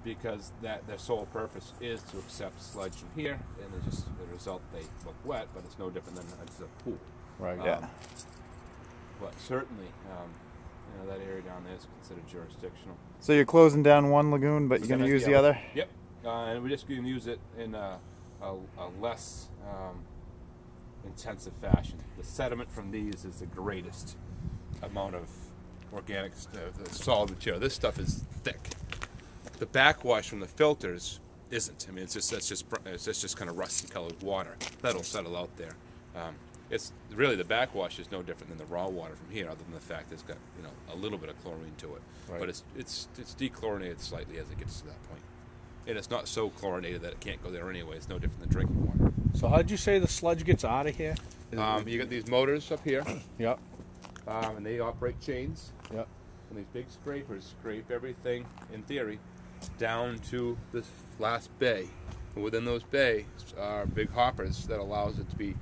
because their sole purpose is to accept sludge from here, and it's just the result they look wet, but it's no different than it's a pool. Right. Yeah. But certainly, that area down there is considered jurisdictional. So you're closing down one lagoon, but you're going to use the other? Yep. And we're just going to use it in a less intensive fashion. The sediment from these is the greatest amount of organic solid material. This stuff is thick. The backwash from the filters isn't. I mean, it's just kind of rusty colored water that'll settle out there. It's really, the backwash is no different than the raw water from here, other than the fact it's got a little bit of chlorine to it. Right. But it's dechlorinated slightly as it gets to that point, and it's not so chlorinated that it can't go there anyway. It's no different than drinking water. So how did you say the sludge gets out of here? You got these motors up here. Yep. And they operate chains. Yep. And these big scrapers scrape everything, in theory, down to this last bay. And within those bays are big hoppers that allows it to be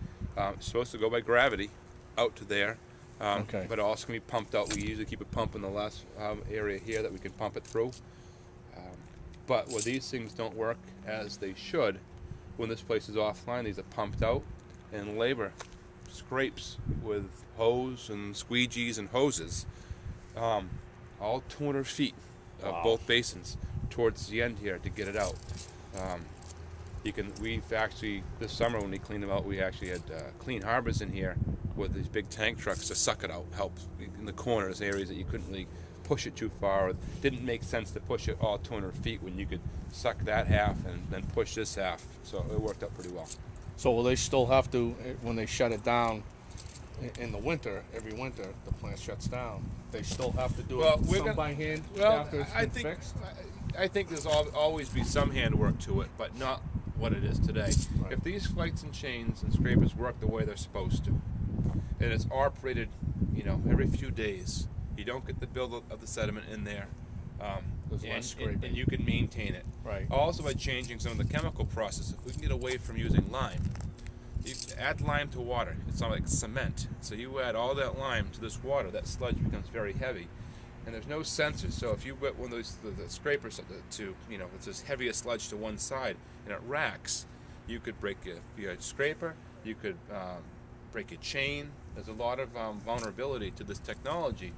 supposed to go by gravity out to there. Okay. But it also can be pumped out. We usually keep a pump in the last area here that we can pump it through. But where these things don't work as they should, when this place is offline, these are pumped out, and labor scrapes with hose and squeegees and hoses, all 200 feet of both basins towards the end here to get it out. We've actually, this summer when we cleaned them out, we actually had clean harbors in here with these big tank trucks to suck it out, help in the corners, areas that you couldn't really push it too far. It didn't make sense to push it all 200 feet when you could suck that half and then push this half. So it worked out pretty well. So will they still have to, when they shut it down in the winter, every winter the plant shuts down, they still have to do it by hand after it's been fixed? I think there's always be some handwork to it, but not what it is today. Right. If these flights and chains and scrapers work the way they're supposed to, and it's operated, every few days, you don't get the buildup of the sediment in there, and you can maintain it. Right. Also, by changing some of the chemical process, if we can get away from using lime, you add lime to water. It's not like cement. So you add all that lime to this water, that sludge becomes very heavy, and there's no sensors. So if you put one of those the scrapers it's this heaviest sludge to one side and it racks, you could break your scraper. You could break a chain. There's a lot of vulnerability to this technology.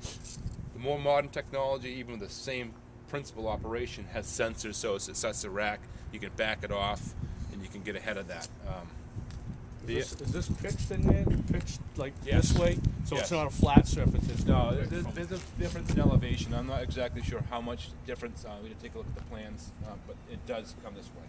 The more modern technology, even with the same principal operation, has sensors, so as it sets a rack, you can back it off, and you can get ahead of that. Is this pitched in there? Pitched like Yes. this way? So Yes. it's not a flat surface? It's No, there's a difference in elevation. I'm not exactly sure how much difference. We need to take a look at the plans, but it does come this way.